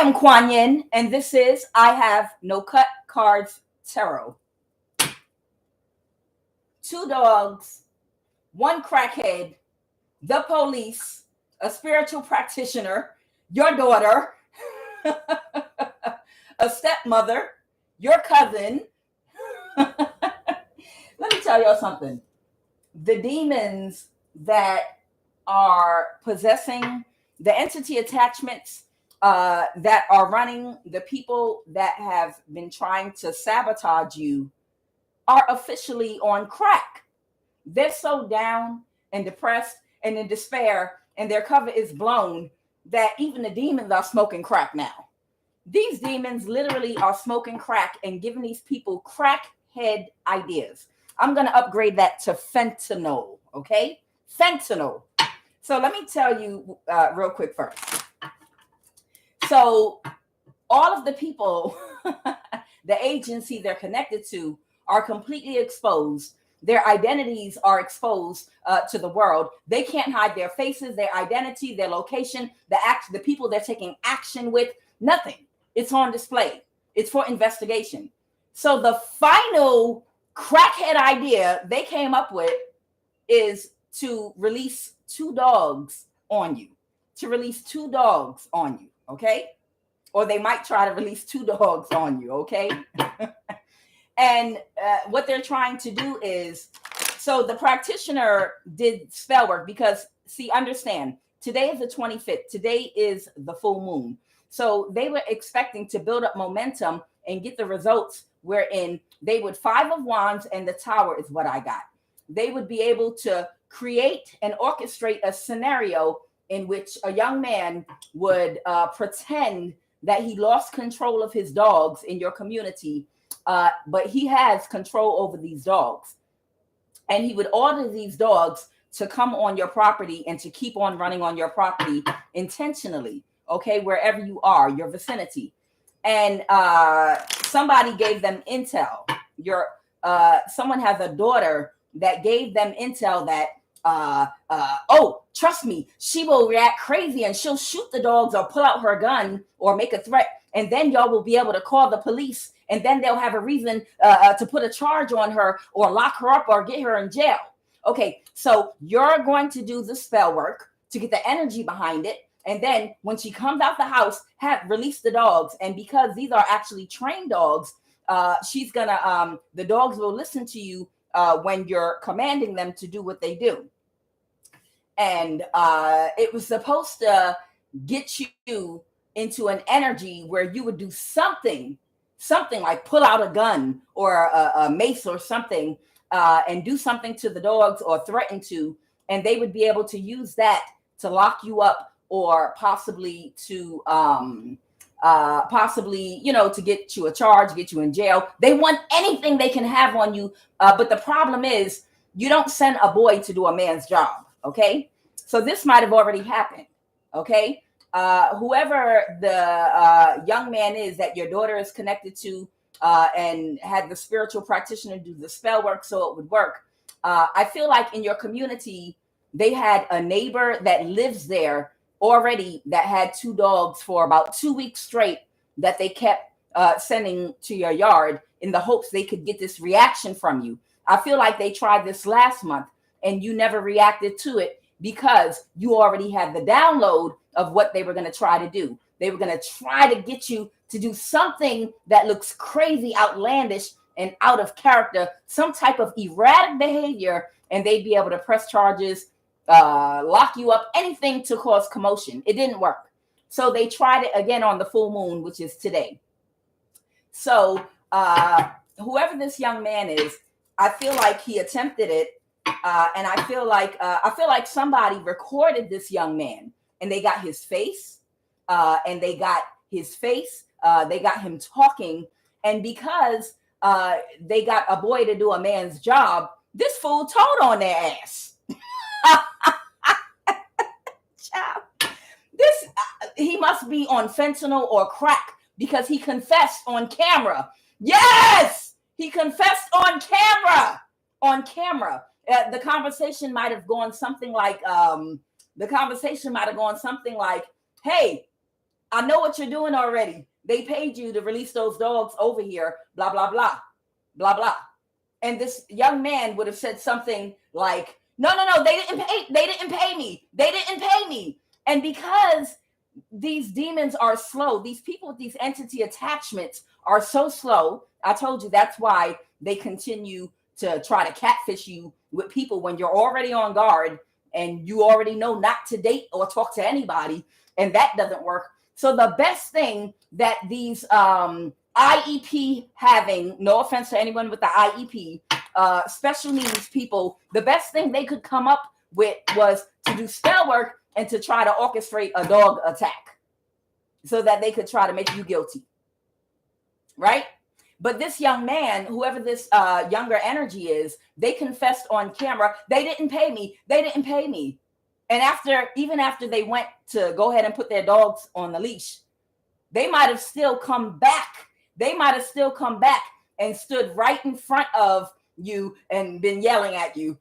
am QUAN, and this is I Have No Cut Cards Tarot. 2 dogs, 1 crackhead, the police, a spiritual practitioner, your daughter, a stepmother, your cousin. Let me tell y'all something. The demons that are possessing the entity attachments that are running the people that have been trying to sabotage you are officially on crack. They're so down and depressed and in despair, and their cover is blown, that even the demons are smoking crack now. These demons literally are smoking crack and giving these people crackhead ideas. I'm going to upgrade that to fentanyl, okay? Fentanyl. So let me tell you real quick first. So all of the people, the agency they're connected to, are completely exposed. Their identities are exposed to the world. They can't hide their faces, their identity, their location, the people they're taking action with, nothing. It's on display. It's for investigation. So the final crackhead idea they came up with is to release 2 dogs on you. To release 2 dogs on you, okay? Or they might try to release 2 dogs on you, okay? And what they're trying to do is, so the practitioner did spell work because, see, understand, today is the 25th. Today is the full moon. So they were expecting to build up momentum and get the results wherein they would 5 of wands, and the tower is what I got. They would be able to create and orchestrate a scenario in which a young man would pretend that he lost control of his dogs in your community, but he has control over these dogs. And he would order these dogs to come on your property and to keep on running on your property intentionally, okay, wherever you are, your vicinity. And somebody gave them intel. Someone has a daughter that gave them intel that, oh, trust me, she will react crazy and she'll shoot the dogs or pull out her gun or make a threat. And then y'all will be able to call the police, and then they'll have a reason to put a charge on her or lock her up or get her in jail. Okay, so you're going to do the spell work to get the energy behind it. And then when she comes out the house, release the dogs. And because these are actually trained dogs, she's gonna, the dogs will listen to you when you're commanding them to do what they do. And it was supposed to get you into an energy where you would do something like pull out a gun or a mace or something, and do something to the dogs or threaten to, and they would be able to use that to lock you up, or possibly to to get you a charge, get you in jail. They want anything they can have on you. But the problem is you don't send a boy to do a man's job. Okay. So this might have already happened. Okay. Whoever the young man is that your daughter is connected to, and had the spiritual practitioner do the spell work so it would work. I feel like in your community, they had a neighbor that lives there already that had 2 dogs for about 2 weeks straight that they kept sending to your yard in the hopes they could get this reaction from you. I feel like they tried this last month and you never reacted to it because you already had the download of what they were going to try to do. They were going to try to get you to do something that looks crazy, outlandish, and out of character, some type of erratic behavior, and they'd be able to press charges, lock you up, anything to cause commotion. It didn't work. So they tried it again on the full moon, which is today. So whoever this young man is, I feel like he attempted it. And I feel like somebody recorded this young man, and they got his face, they got him talking. And because they got a boy to do a man's job, this fool told on their ass. He must be on fentanyl or crack because he confessed on camera. Yes, he confessed on camera. On camera, the conversation might have gone something like, "Hey, I know what you're doing already. They paid you to release those dogs over here, blah, blah, blah, blah, blah. And this young man would have said something like, no, they didn't pay me. They didn't pay me. And because these demons are slow, these people with these entity attachments are so slow. I told you that's why they continue to try to catfish you with people when you're already on guard and you already know not to date or talk to anybody, and that doesn't work. So the best thing that these IEP having, no offense to anyone with the IEP, special needs people, the best thing they could come up with was to do spell work and to try to orchestrate a dog attack so that they could try to make you guilty, right? But this young man, whoever this younger energy is, they confessed on camera, they didn't pay me. They didn't pay me. And even after they went to go ahead and put their dogs on the leash, they might have still come back. They might have still come back and stood right in front of you and been yelling at you.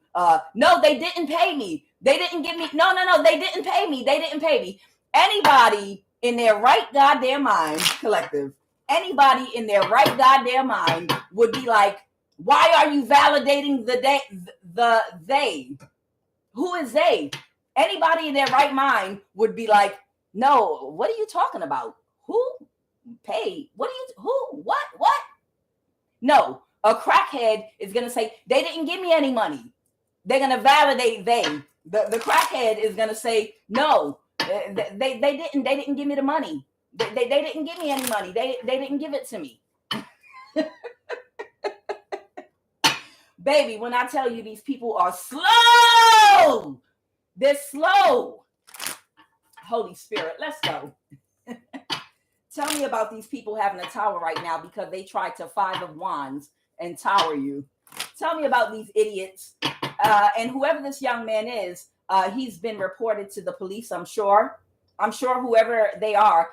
No, they didn't pay me. They didn't give me. No, they didn't pay me. They didn't pay me. Anybody in their right goddamn mind, collective, anybody in their right goddamn mind would be like, why are you validating they? Who is they? Anybody in their right mind would be like, no, what are you talking about? Who paid? What? No, a crackhead is going to say, they didn't give me any money. They're going to validate they. The crackhead is going to say, no, they didn't give me the money. They didn't give me any money. They didn't give it to me. Baby, when I tell you these people are slow, they're slow. Holy Spirit, let's go. Tell me about these people having a tower right now because they tried to 5 of wands and tower you. Tell me about these idiots. And whoever this young man is, he's been reported to the police, I'm sure. I'm sure whoever they are,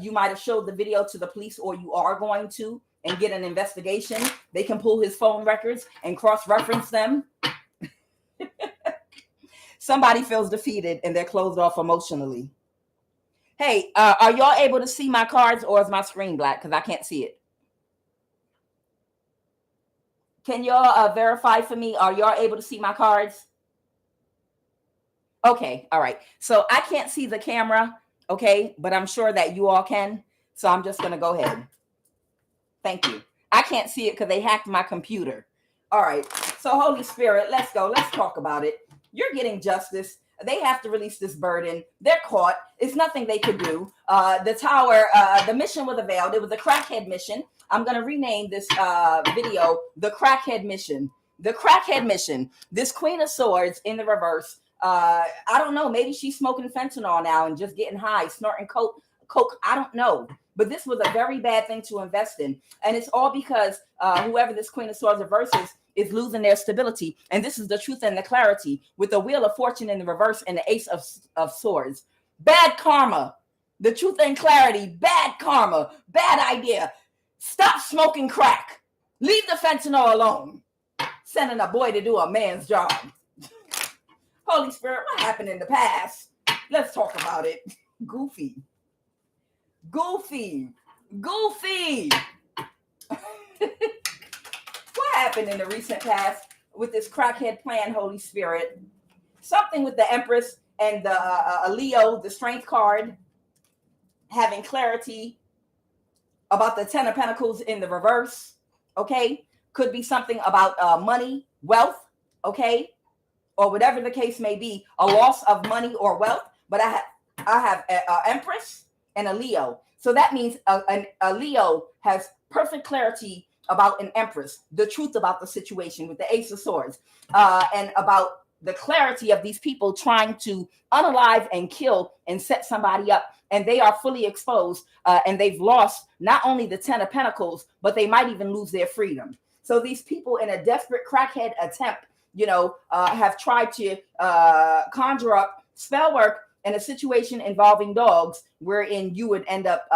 you might have showed the video to the police, or you are going to, and get an investigation. They can pull his phone records and cross-reference them. Somebody feels defeated and they're closed off emotionally. Hey, are y'all able to see my cards, or is my screen black? Because I can't see it. Can y'all verify for me? Are y'all able to see my cards? Okay, all right. So I can't see the camera, okay, but I'm sure that you all can. So I'm just going to go ahead. Thank you. I can't see it because they hacked my computer. All right. So Holy Spirit, let's go. Let's talk about it. You're getting justice. They have to release this burden. They're caught. It's nothing they could do. The tower, the mission was availed. It was a crackhead mission. I'm going to rename this video the Crackhead Mission. The Crackhead Mission. This Queen of Swords in the reverse. I don't know. Maybe she's smoking fentanyl now and just getting high, snorting coke. I don't know. But this was a very bad thing to invest in. And it's all because whoever this Queen of Swords reverses is losing their stability. And this is the truth and the clarity with the Wheel of Fortune in the reverse and the Ace of Swords. Bad karma. The truth and clarity. Bad karma. Bad idea. Stop smoking crack. Leave the fentanyl alone. Sending a boy to do a man's job. Holy Spirit, what happened in the past? Let's talk about it. Goofy. What happened in the recent past with this crackhead plan, Holy Spirit? Something with the Empress and the Leo, the Strength card, having clarity about the 10 of Pentacles in the reverse, okay? Could be something about money, wealth, okay? Or whatever the case may be, a loss of money or wealth. But I have an Empress and a Leo. So that means a Leo has perfect clarity about an Empress, the truth about the situation with the Ace of Swords, and about the clarity of these people trying to unalive and kill and set somebody up. And they are fully exposed, and they've lost not only the 10 of Pentacles, but they might even lose their freedom. So these people in a desperate crackhead attempt, have tried to conjure up spell work in a situation involving dogs, wherein you would end up,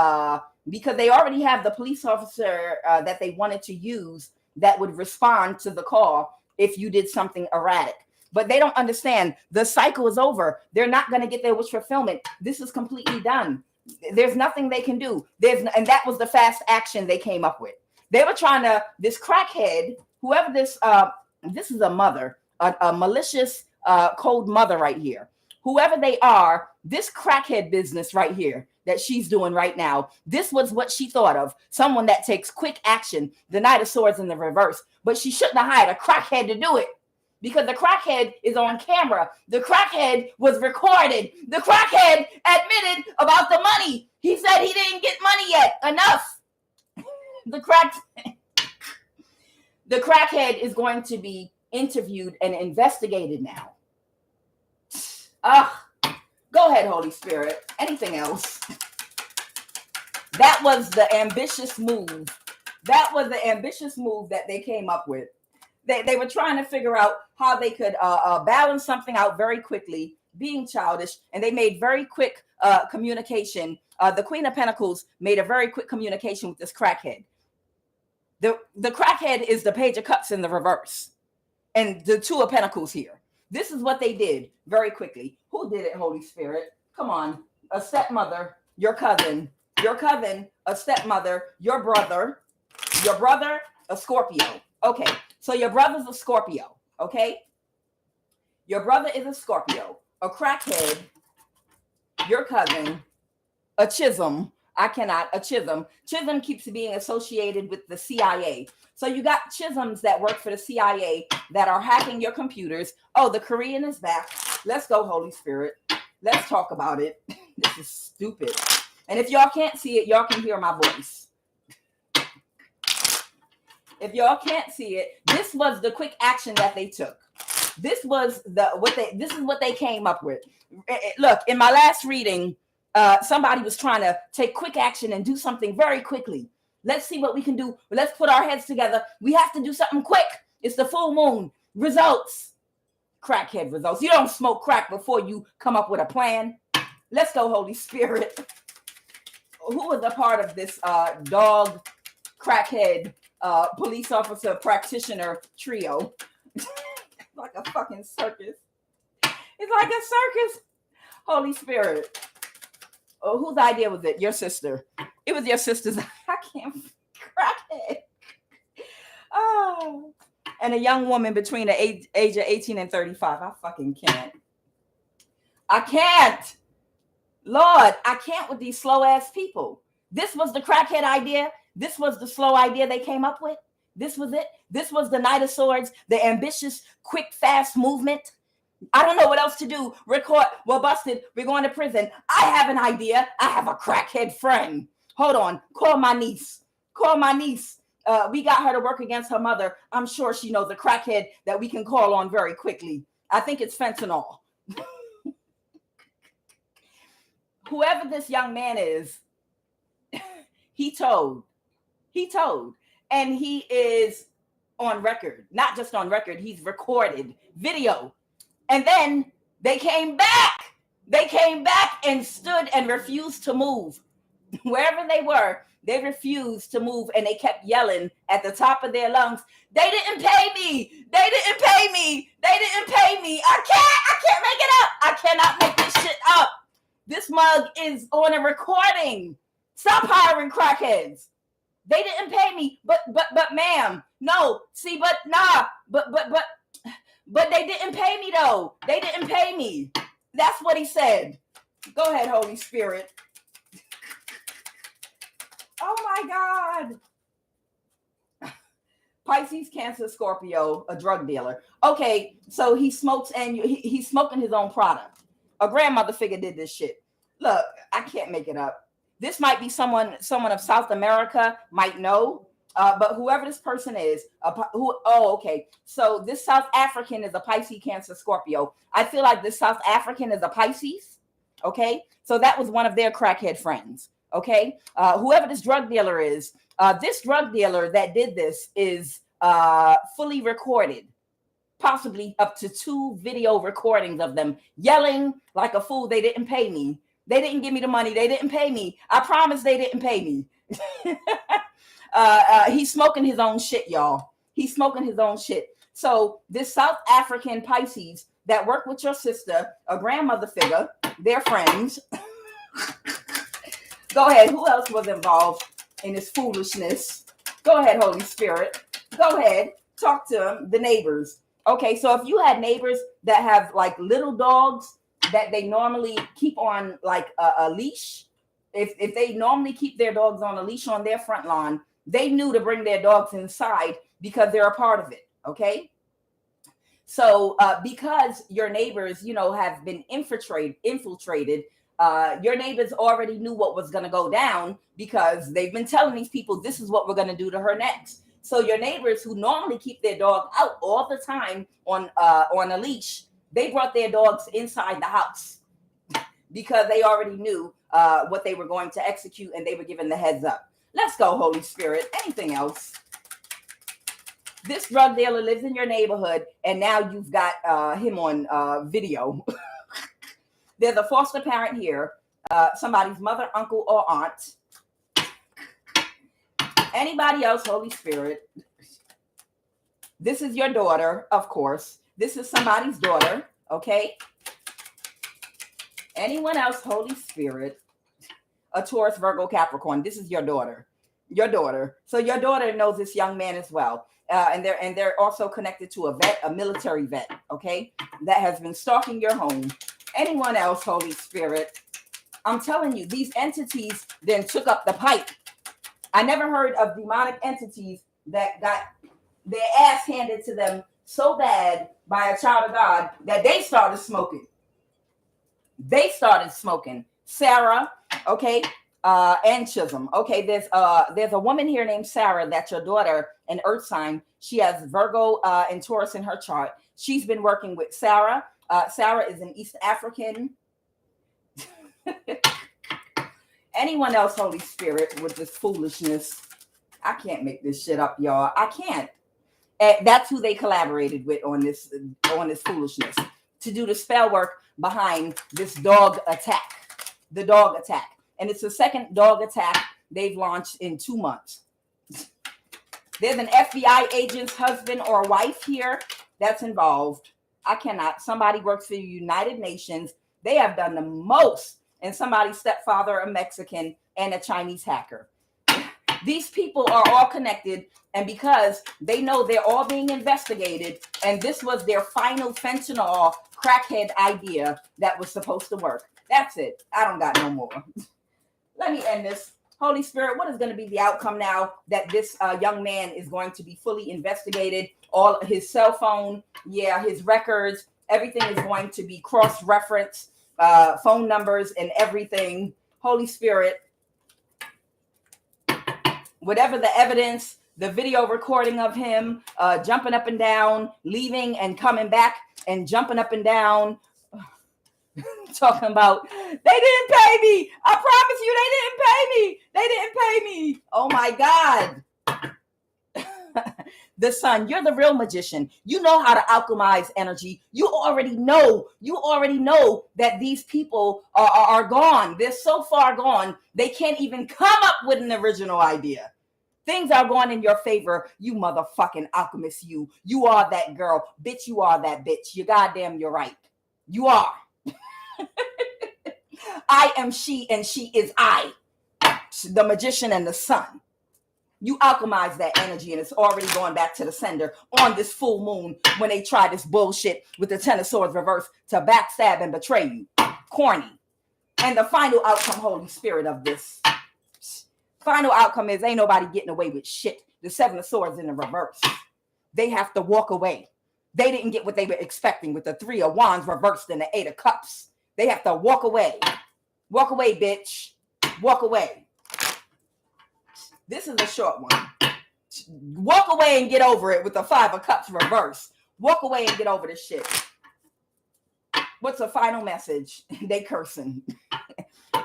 because they already have the police officer that they wanted to use that would respond to the call if you did something erratic. But they don't understand the cycle is over. They're not going to get their wish fulfillment. This is completely done. There's nothing they can do. And that was the fast action they came up with. They were trying to, this crackhead, whoever this is a mother, a malicious cold mother right here. Whoever they are, this crackhead business right here that she's doing right now, this was what she thought of. Someone that takes quick action, the Knight of Swords in the reverse. But she shouldn't have hired a crackhead to do it, because the crackhead is on camera. The crackhead was recorded. The crackhead admitted about the money. He said he didn't get money yet. Enough. The crackhead is going to be interviewed and investigated now. Go ahead, Holy Spirit. Anything else? That was the ambitious move. That was the ambitious move that they came up with. They were trying to figure out how they could balance something out very quickly, being childish, and they made very quick communication. The Queen of Pentacles made a very quick communication with this crackhead. The crackhead is the Page of Cups in the reverse, and the Two of Pentacles here. This is what they did very quickly. Who did it, Holy Spirit? Come on. A stepmother, your cousin, a stepmother, your brother, a Scorpio. Okay, so your brother's a Scorpio, okay? Your brother is a Scorpio, a crackhead, your cousin, a Chisholm. A Chisholm. Chisholm keeps being associated with the CIA. So you got Chisholms that work for the CIA that are hacking your computers. Oh, the Korean is back. Let's go, Holy Spirit. Let's talk about it. This is stupid. And if y'all can't see it, y'all can hear my voice. If y'all can't see it, this was the quick action that they took. This was this is what they came up with. Look, in my last reading, somebody was trying to take quick action and do something very quickly. Let's see what we can do. Let's put our heads together. We have to do something quick. It's the full moon. Results. Crackhead results. You don't smoke crack before you come up with a plan. Let's go, Holy Spirit. Who was a part of this dog, crackhead, police officer, practitioner trio? Like a fucking circus. It's like a circus. Holy Spirit. Oh, whose idea was it? Your sister. It was your sister's. I can't. Crackhead. Oh. And a young woman between the age of 18 and 35. I fucking can't. I can't. Lord, I can't with these slow ass people. This was the crackhead idea. This was the slow idea they came up with. This was it. This was the Knight of Swords, the ambitious, quick, fast movement. I don't know what else to do. Record. We're busted. We're going to prison. I have an idea. I have a crackhead friend. Hold on. Call my niece. We got her to work against her mother. I'm sure she knows a crackhead that we can call on very quickly. I think it's fentanyl. Whoever this young man is, he told. And he is on record. Not just on record. He's recorded video. And then they came back. They came back and stood and refused to move. Wherever they were, they refused to move, and they kept yelling at the top of their lungs, "They didn't pay me. They didn't pay me. They didn't pay me. I can't make it up. I cannot make this shit up. This mug is on a recording. Stop hiring crackheads. They didn't pay me. But ma'am, no. See, but nah. But they didn't pay me though. They didn't pay me." That's what he said. Go ahead, Holy Spirit. Oh my God. Pisces, Cancer, Scorpio, a drug dealer. Okay, so he smokes and he's smoking his own product. A grandmother figure did this shit. Look, I can't make it up. This might be someone of South America might know. But whoever this person is, okay. So this South African is a Pisces, Cancer, Scorpio. I feel like this South African is a Pisces. Okay. So that was one of their crackhead friends. Okay. Whoever this drug dealer is, this drug dealer that did this is fully recorded, possibly up to 2 video recordings of them yelling like a fool. They didn't pay me. They didn't give me the money. They didn't pay me. I promise they didn't pay me. He's smoking his own shit, y'all. He's smoking his own shit. So this South African Pisces that work with your sister, a grandmother figure, they're friends. Go ahead. Who else was involved in this foolishness? Go ahead, Holy Spirit. Go ahead. Talk to them, the neighbors. Okay, so if you had neighbors that have like little dogs that they normally keep on like a leash, if they normally keep their dogs on a leash on their front lawn, they knew to bring their dogs inside because they're a part of it. Okay. So because your neighbors, have been infiltrated, your neighbors already knew what was going to go down because they've been telling these people, this is what we're going to do to her next. So your neighbors who normally keep their dog out all the time on a leash, they brought their dogs inside the house because they already knew what they were going to execute and they were given the heads up. Let's go, Holy Spirit. Anything else? This drug dealer lives in your neighborhood, and now you've got him on video. There's a foster parent here, somebody's mother, uncle, or aunt. Anybody else, Holy Spirit? This is your daughter, of course. This is somebody's daughter, okay? Anyone else, Holy Spirit? A Taurus, Virgo, Capricorn. This is your daughter. Your daughter. So your daughter knows this young man as well. And they're also connected to a military vet, okay, that has been stalking your home. Anyone else, Holy Spirit? I'm telling you, these entities then took up the pipe. I never heard of demonic entities that got their ass handed to them so bad by a child of God that they started smoking. They started smoking. Sarah, okay, and Chisholm. Okay, there's a woman here named Sarah that's your daughter, an earth sign. She has Virgo and Taurus in her chart. She's been working with Sarah. Sarah is an East African. Anyone else, Holy Spirit, with this foolishness? I can't make this shit up, y'all. I can't. That's who they collaborated with on this foolishness to do the spell work behind this dog attack. The dog attack. And it's the second dog attack they've launched in 2 months. There's an FBI agent's husband or wife here that's involved. I cannot. Somebody works for the United Nations. They have done the most. And somebody's stepfather, a Mexican, and a Chinese hacker. These people are all connected. And because they know they're all being investigated, and this was their final fentanyl crackhead idea that was supposed to work. That's it. I don't got no more. Let me end this. Holy Spirit, what is going to be the outcome now that this young man is going to be fully investigated? All his cell phone, his records, everything is going to be cross-referenced, phone numbers and everything. Holy Spirit, whatever the evidence, the video recording of him jumping up and down, leaving and coming back and jumping up and down, talking about, they didn't pay me. I promise you, they didn't pay me. They didn't pay me. Oh my God. The sun, you're the real magician. You know how to alchemize energy. You already know that these people are gone. They're so far gone, they can't even come up with an original idea. Things are going in your favor. You motherfucking alchemist, you are that girl. Bitch, you are that bitch. You goddamn, you're right. You are. I am she and she is I, the magician and the sun. You alchemize that energy and it's already going back to the sender on this full moon when they try this bullshit with the Ten of Swords reverse to backstab and betray you. Corny. And the final outcome, Holy Spirit, of this final outcome is ain't nobody getting away with shit. The Seven of Swords in the reverse. They have to walk away. They didn't get what they were expecting with the Three of Wands reversed and the Eight of Cups. They have to walk away. Walk away, bitch. Walk away. This is a short one. Walk away and get over it with the Five of Cups reversed. Walk away and get over this shit. What's the final message? They cursing.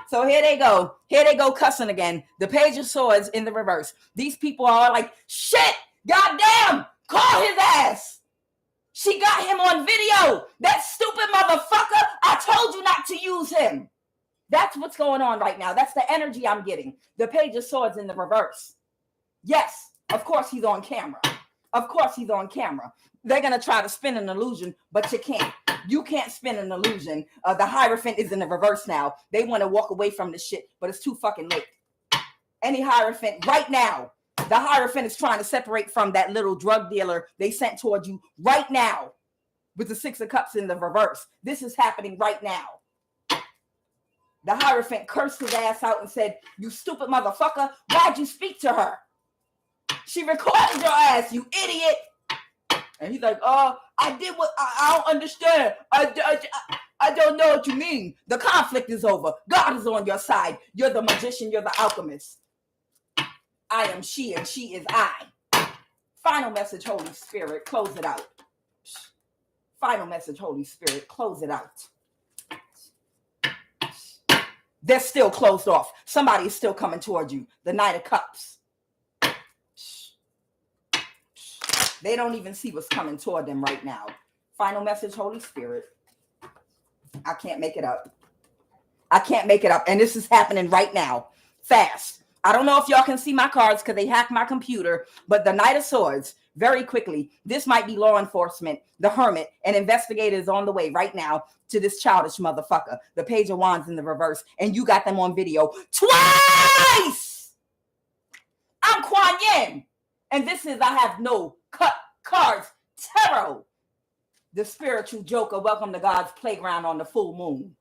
So here they go. Here they go cussing again. The Page of Swords in the reverse. These people are like, shit, goddamn, call his ass. She got him on video. That stupid motherfucker. I told you not to use him. That's what's going on right now. That's the energy I'm getting. The Page of Swords in the reverse. Yes, of course he's on camera. Of course he's on camera. They're going to try to spin an illusion, but you can't. You can't spin an illusion. The Hierophant is in the reverse now. They want to walk away from this shit, but it's too fucking late. Any Hierophant right now. The Hierophant is trying to separate from that little drug dealer they sent toward you right now with the Six of Cups in the reverse. This is happening right now. The Hierophant cursed his ass out and said, you stupid motherfucker, why'd you speak to her? She recorded your ass, you idiot. And he's like, I did what, I don't understand. I don't know what you mean. The conflict is over. God is on your side. You're the magician, you're the alchemist. I am she and she is I. Final message, Holy Spirit, close it out. Final message, Holy Spirit, close it out. They're still closed off. Somebody is still coming toward you. The Knight of Cups. They don't even see what's coming toward them right now. Final message, Holy Spirit. I can't make it up. I can't make it up. And this is happening right now. Fast. I don't know if y'all can see my cards because they hacked my computer, but the Knight of Swords, very quickly, this might be law enforcement, the Hermit, and investigators on the way right now to this childish motherfucker. The Page of Wands in the reverse, and you got them on video twice! I'm Quan Yin, and this is I Have No Cut Cards Tarot. The spiritual joker, welcome to God's playground on the full moon.